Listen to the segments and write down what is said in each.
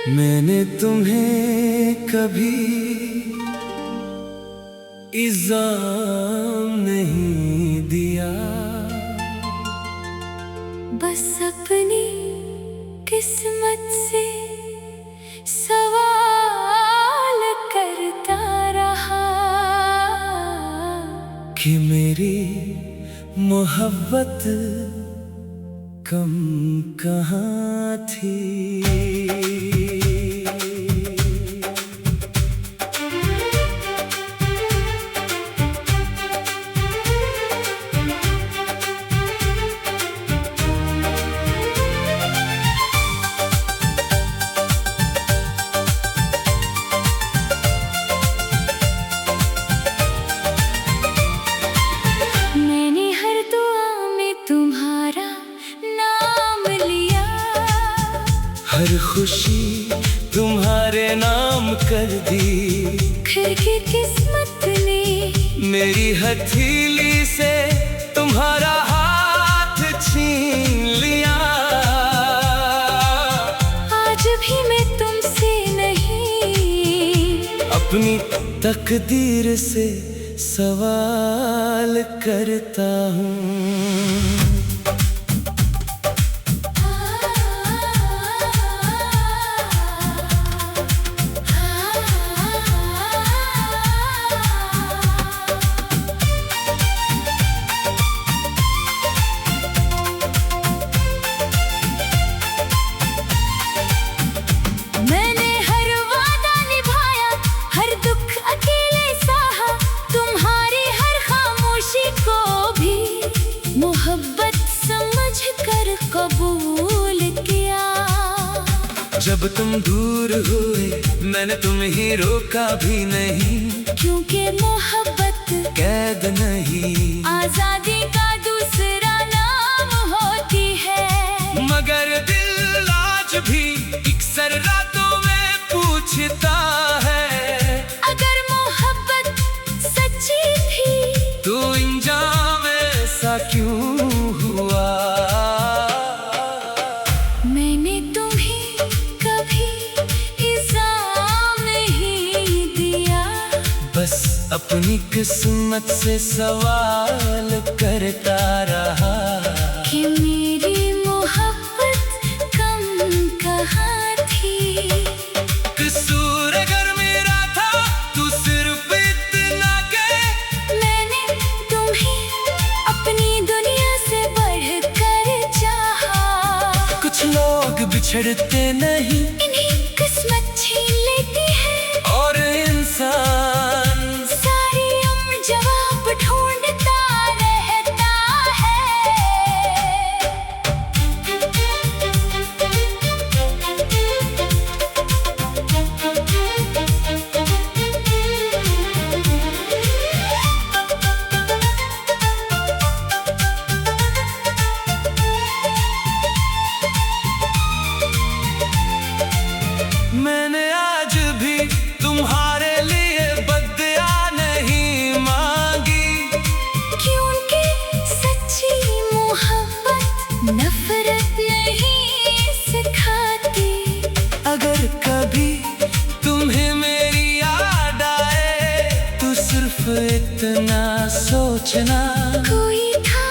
मैंने तुम्हें कभी इल्ज़ाम नहीं दिया, बस अपनी किस्मत से सवाल करता रहा कि मेरी मोहब्बत कम कहाँ थी। हर खुशी तुम्हारे नाम कर दी, फिर की किस्मत ने मेरी हथेली से तुम्हारा हाथ छीन लिया। आज भी मैं तुमसे नहीं, अपनी तकदीर से सवाल करता हूँ। मोहब्बत समझ कर कबूल किया। जब तुम दूर हुए मैंने तुम्हें रोका भी नहीं, क्योंकि मोहब्बत कैद नहीं, आजादी का दूसरा नाम होती है। मगर दिल आज भी अक्सर रातों में पूछता है, अगर मोहब्बत सच्ची थी तो इंजाम ऐसा क्यों हुआ। मैंने तुम्हें कभी इल्ज़ाम नहीं दिया, बस अपनी किस्मत से सवाल करता रहा कि मेरी मोहब्बत कम कहाँ थी। कसूर अगर मेरा था तो सिर्फ इतना के मैंने तुम्हें अपनी दुनिया से बढ़कर चाहा। कुछ लोग बिछड़ते नहीं, इन्हीं किस्मत छीन लेती है, और इंसान सारी उम्र जवाब ढूंढता रहता है। मैंने आज भी तुम्हारे लिए बद्दुआ नहीं मांगी, क्योंकि सच्ची मोहब्बत नफरत नहीं सिखाती। अगर कभी तुम्हें मेरी याद आए तो सिर्फ इतना सोचना, कोई था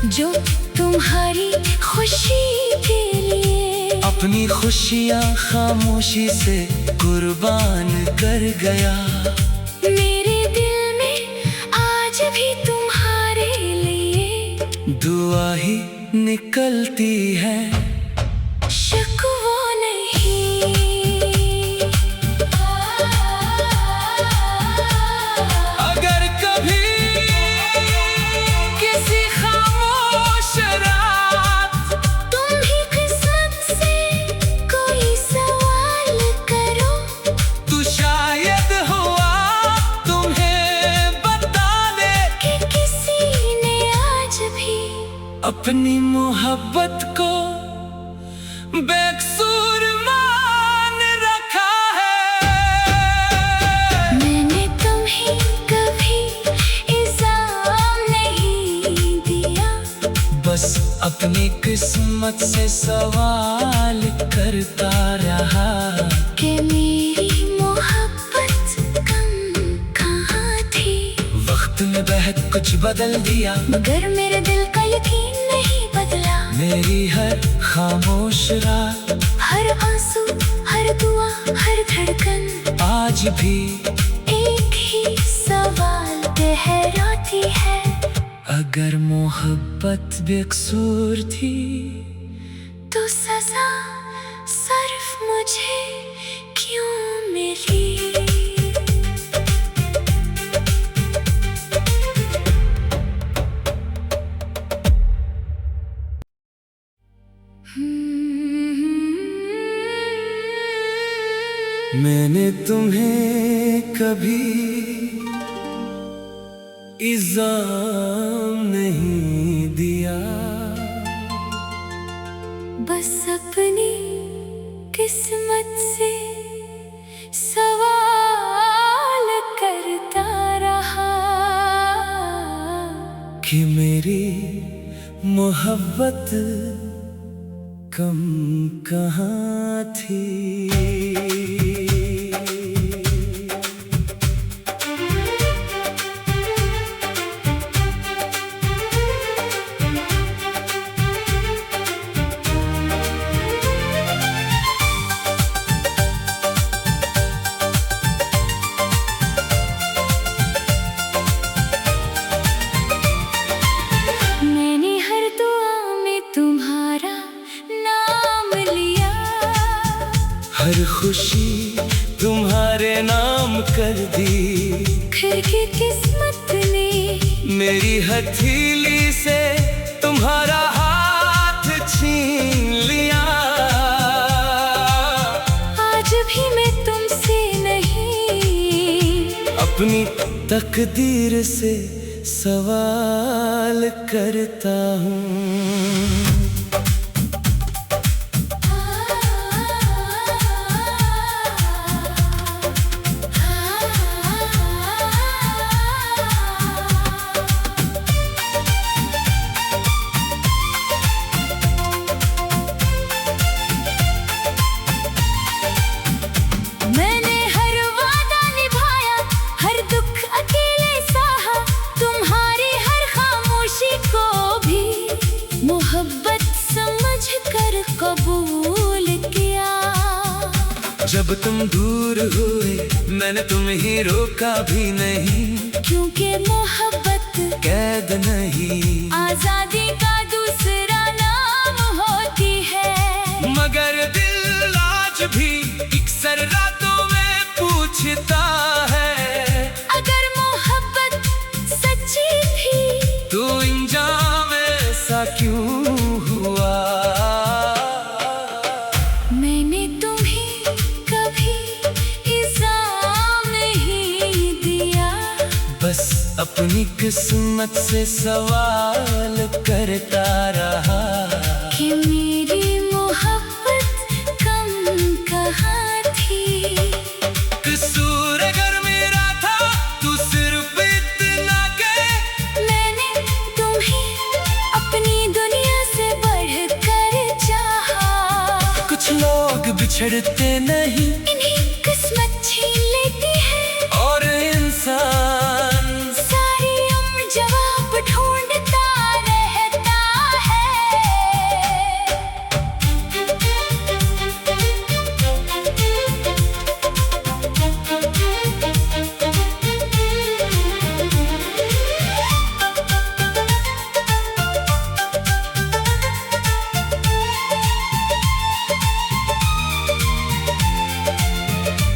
जो तुम्हारी खुशी के लिए अपनी खुशियाँ खामोशी से कुर्बान कर गया। मेरे दिल में आज भी तुम्हारे लिए दुआ ही निकलती है, शिकवा नहीं। अगर कभी किसी खामोश रात तुम भी किस्मत से कोई सवाल करो, तो शायद हुआ तुम्हें बता दे कि किसी ने आज भी अपनी मोहब्बत को बेकसूर मान रखा है। मैंने तुम्हें कभी इल्ज़ाम नहीं दिया, बस बस अपनी किस्मत से सवाल करता रहा कि मेरी मोहब्बत कम कहाँ थी। वक्त में बहक कुछ बदल दिया, मगर मेरे दिल का यकीन नहीं बदला। मेरी हर खामोश रात, हर आंसू, हर दुआ, हर धड़कन आज भी एक ही सवाल दोहराती है। अगर मोहब्बत बेकसूर थी तो सजा सिर्फ मुझे क्यों मिली? मैंने तुम्हें कभी इल्ज़ाम नहीं दिया, बस अपनी किस्मत से सवाल करता रहा कि मेरी मोहब्बत कम कहाँ थी। मैंने हर दुआ में तुम्हारा नाम लिया, हर खुशी तुम्हारे नाम कर दी। फिर की किस्मत ने मेरी हथेली से तुम्हारा हाथ छीन लिया। आज भी मैं तुमसे नहीं, अपनी तकदीर से सवाल करता हूँ। मैंने हर वादा निभाया, हर दुख अकेले सहा, तुम्हारी हर खामोशी को भी मोहब्बत समझकर कबूल किया। जब तुम दूर हुए मैंने तुम्हें रोका भी नहीं, क्योंकि मोहब्बत कैद नहीं आजादी का दूसरा नाम होती है। मगर दिल आज भी अक्सर रातों में पूछता है, अगर मोहब्बत सच्ची थी तो इंजाम ऐसा क्यों हुआ। मैंने तुम्हें कभी इल्ज़ाम नहीं दिया, बस अपनी किस्मत से सवाल करता रहा कि मेरी मोहब्बत कम कहाँ थी। कसूर अगर मेरा था तो सिर्फ इतना के मैंने तुम्हें अपनी दुनिया से बढ़कर चाहा। कुछ लोग बिछड़ते नहीं, इन्हीं किस्मत छीन लेती है, और इंसान सारी उम्र जवाब ढूंढता रहता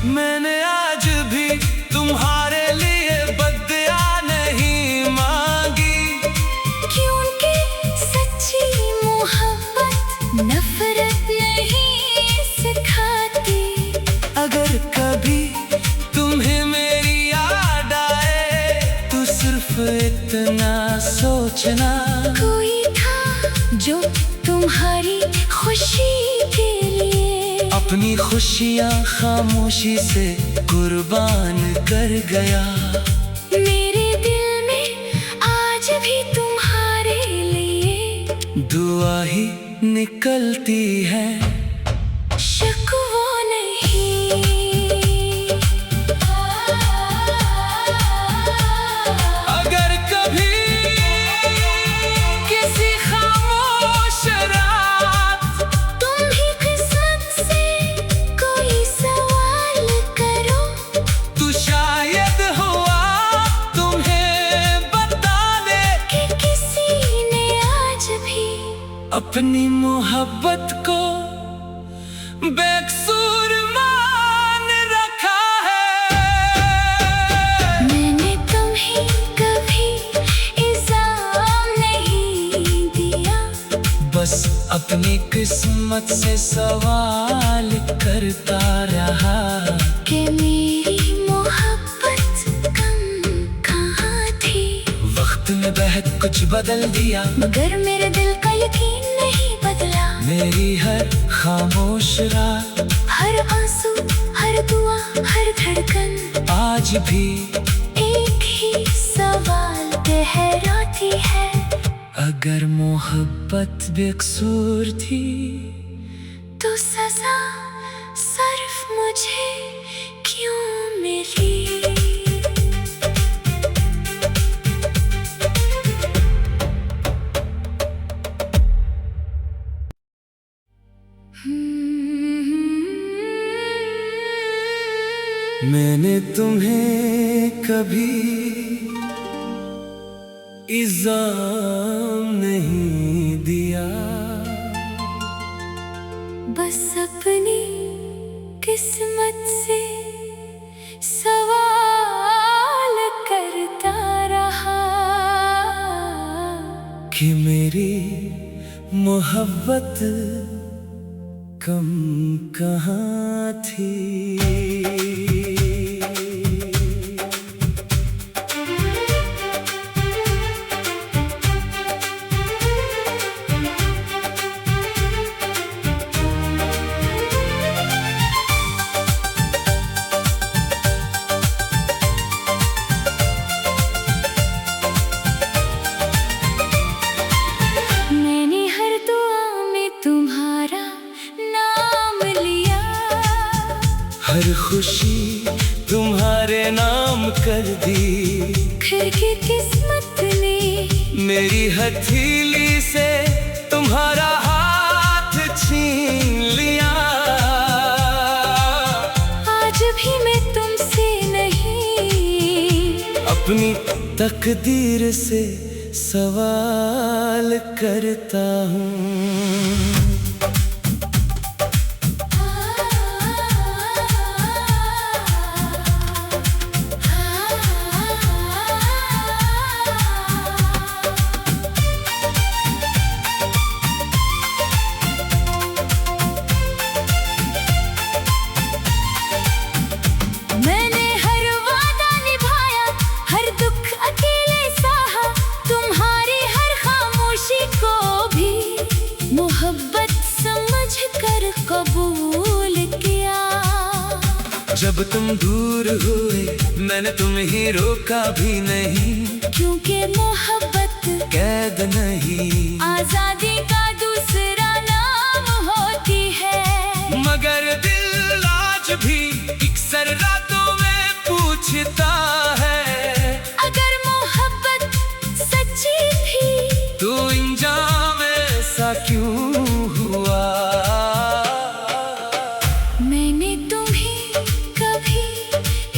मैंने आज भी तुम्हारे लिए बद्दुआ नहीं मांगी। क्योंकि सच्ची मोहब्बत नफरत नहीं सिखाती। अगर कभी तुम्हें मेरी याद आए तो सिर्फ इतना सोचना, कोई था जो तुम्हारी खुशी के लिए अपनी खुशियाँ खामोशी से कुर्बान कर गया। मेरे दिल में आज भी तुम्हारे लिए दुआ ही निकलती है। शक वो नहीं, अगर कभी किसी खामोश रात तुम ही किस्मत से कोई सवाल करो, तो शायद हुआ तुम्हें बता दे कि किसी ने आज भी अपनी मोहब्बत को बेकसूर मान रखा है। मैंने तुम्हें कभी इल्जाम नहीं दिया, बस अपनी किस्मत से सवाल करता रहा कि मेरी मोहब्बत कम कहाँ थी। वक्त में बहत कुछ बदल दिया, मगर मेरे दिल का यकीन नहीं बदला। मेरी हर खामोश रात, हर आंसू, हर दुआ, हर धड़कन आज भी एक ही सवाल दोहराती है। अगर मोहब्बत बेकसूर थी तो सजा सिर्फ मुझे क्यों मिली? मैंने तुम्हें कभी इल्जाम नहीं दिया, बस अपनी किस्मत से सवाल करता रहा कि मेरी मोहब्बत कम कहाँ थी। मैंने हर दुआ में तुम्हारा नाम लिया, हर खुशी तुम्हारे नाम कर दी, फिर की किस्मत ने मेरी हथेली से तुम्हारा हाथ छीन लिया। आज भी मैं तुमसे नहीं, अपनी तकदीर से सवाल करता हूँ। मैंने हर वादा निभाया, हर दुख अकेले सहा, तुम्हारी हर खामोशी को भी मोहब्बत समझ कर कबूल किया। जब तुम दूर हुए मैंने तुम्हें रोका भी नहीं, क्योंकि मोहब्बत कैद नहीं आजादी का दूसरा नाम होती है। मगर दिल आज भी अक्सर रातों में पूछता है, अगर मोहब्बत सच्ची थी तो इंजाम ऐसा क्यों हुआ। मैंने तुम्हें कभी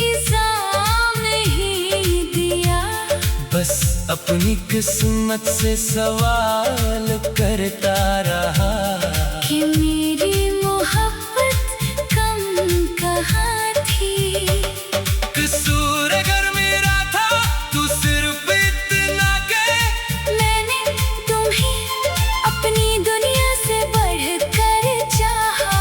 इल्जाम नहीं दिया, बस अपनी किस्मत से सवाल करता रहा कि मेरी मोहब्बत कम कहाँ थी। कसूर अगर मेरा था तो सिर्फ इतना के मैंने तुम्हें अपनी दुनिया से बढ़कर चाहा।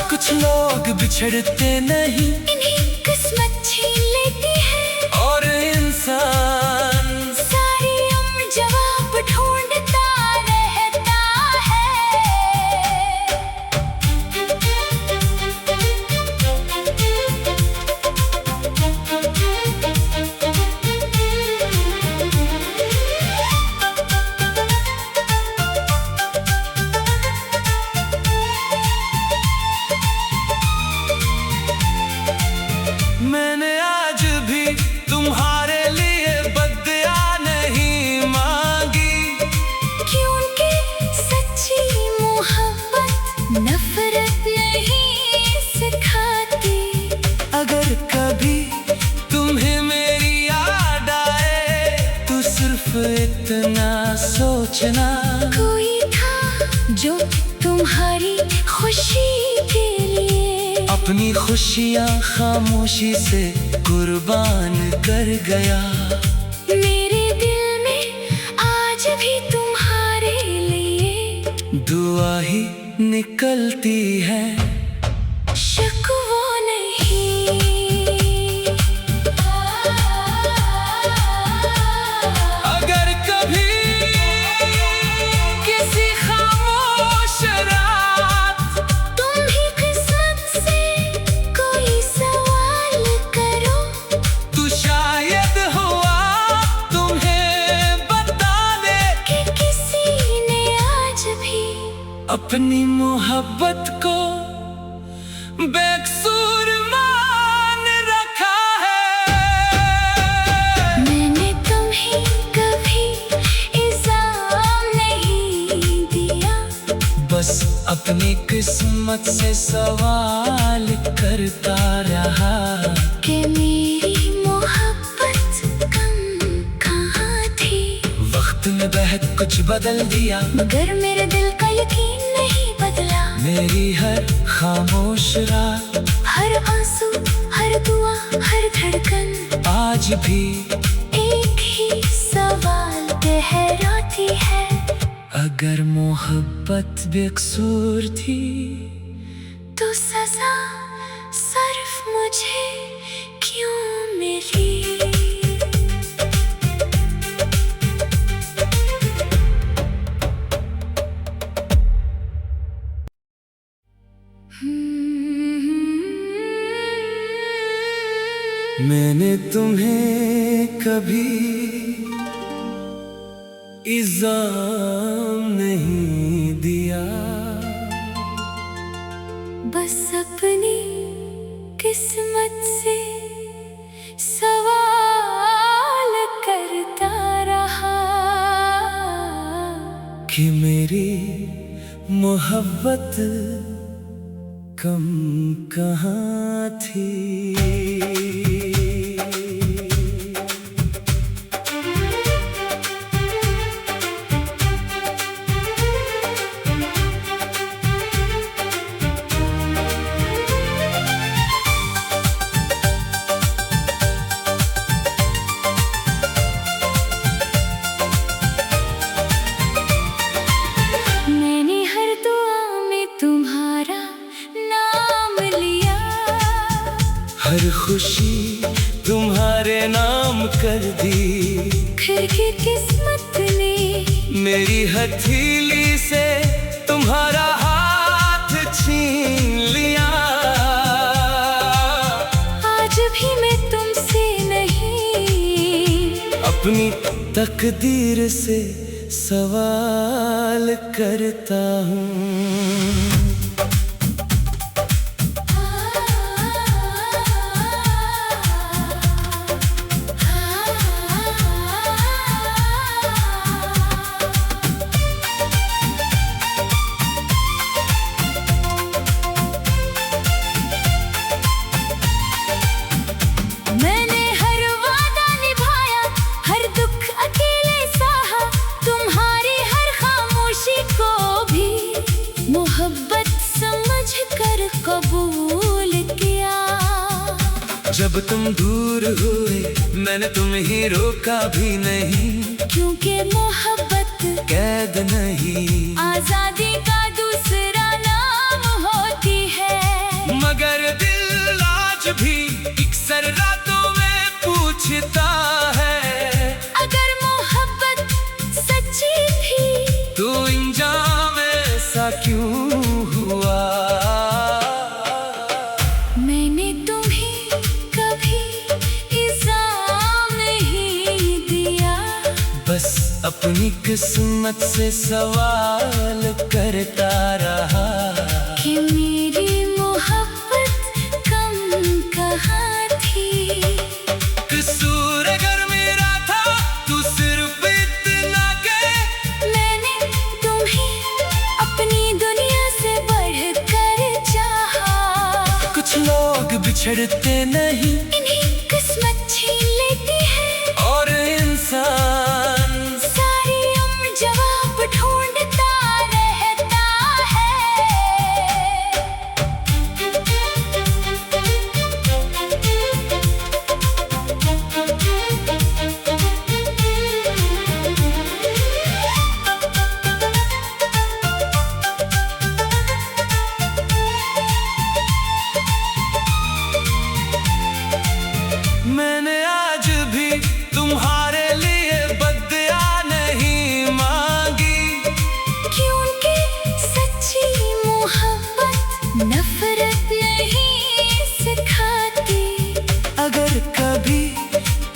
कुछ लोग बिछड़ते नहीं, इन्हीं किस्मत छीन लेती है, और इंसान सारी उम्र जवाब ढूंढता रहता है। सोचना कोई था जो तुम्हारी खुशी के लिए अपनी खुशियाँ खामोशी से कुर्बान कर गया। मेरे दिल में आज भी तुम्हारे लिए दुआ ही निकलती है, शिकवा नहीं। अगर कभी किसी खामोश रात तुम भी किस्मत से कोई सवाल करो तो शायद हुआ तुम्हें बता दे कि किसी ने आज भी अपनी मोहब्बत को बेकसूर मान रखा है। मैंने तुम्हें कभी इल्जाम नहीं दिया, बस अपनी किस्मत से सवाल करता रहा कि मेरी मोहब्बत कम कहाँ थी। वक्त में बहक कुछ बदल दिया, मगर मेरे दिल का यकीन नहीं बदला। मेरी हर खामोश रात, हर आंसू, हर दुआ, हर धड़कन आज भी एक ही सवाल दोहराती है। अगर मोहब्बत बेकसूर थी तो सजा सिर्फ मुझे क्यों मिली? मैंने तुम्हें कभी इल्जाम नहीं दिया, बस अपनी किस्मत से सवाल करता रहा कि मेरी मोहब्बत कम कहाँ थी। मैंने हर दुआ में तुम्हारा नाम लिया, हर खुशी तुम्हारे नाम कर दी, फिर की किस्मत ने मेरी हथेली से तुम्हारा हाथ छीन लिया। आज भी मैं तुमसे नहीं अपनी तकदीर से सवाल करता हूँ। मैंने हर वादा निभाया, हर दुख अकेले सहा, तुम्हारी हर खामोशी को भी मोहब्बत समझ कर कबूल किया। जब तुम दूर हुए मैंने तुम्हें रोका भी नहीं, क्योंकि मोहब्बत कैद नहीं आजादी का दूसरा नाम होती है। मगर दिल आज भी अक्सर रातों में पूछता है, अगर मोहब्बत सच्ची थी तो इंजाम ऐसा क्यों हुआ। मैंने तुम्हें कभी इल्जाम नहीं दिया, बस अपनी किस्मत से सवाल करता रहा कि मेरी मोहब्बत कम कहाँ थी। कसूर अगर मेरा था तो सिर्फ इतना के मैंने तुम्हें अपनी दुनिया से बढ़कर चाहा। कुछ लोग बिछड़ते नहीं, इन्हीं किस्मत छीन लेती है, और इंसान सारी उम्र जवाब नफरत नहीं सिखाती। अगर कभी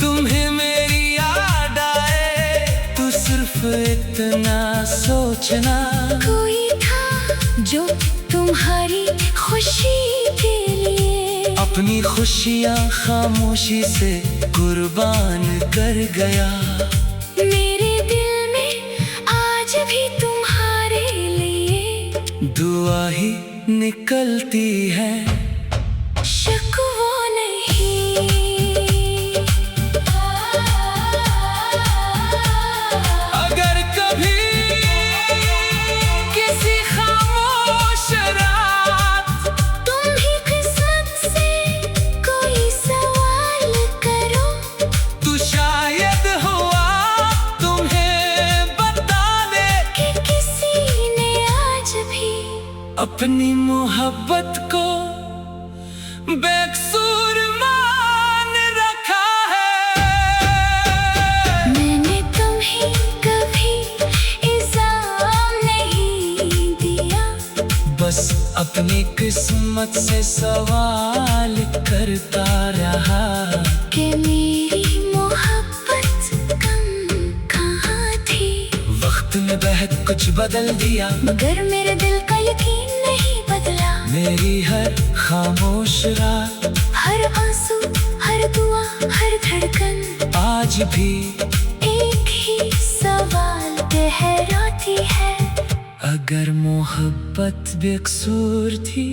तुम्हें मेरी याद आए तो सिर्फ इतना सोचना, कोई था जो तुम्हारी खुशी के लिए अपनी खुशियाँ खामोशी से कुर्बान कर गया। मेरे दिल में आज भी तुम्हारे लिए दुआ ही निकलती है, शक वो नहीं। अगर कभी किसी खामोश रात तुम ही किस्मत से कोई सवाल करो, तो शायद हुआ तुम्हें बता दे कि किसी ने आज भी अपनी मोहब्बत को बेकसूर मान रखा है। मैंने तुम्हें कभी इल्जाम नहीं दिया, बस अपनी किस्मत से सवाल करता रहा कि मेरी मोहब्बत कम कहाँ थी। वक्त में बहक कुछ बदल दिया, मगर मेरे दिल का यकीन नहीं बदला। मेरी हर खामोश रात, हर आंसू, हर दुआ, हर धड़कन आज भी एक ही सवाल दोहराती है। अगर मोहब्बत बेकसूर थी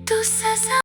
तो सजा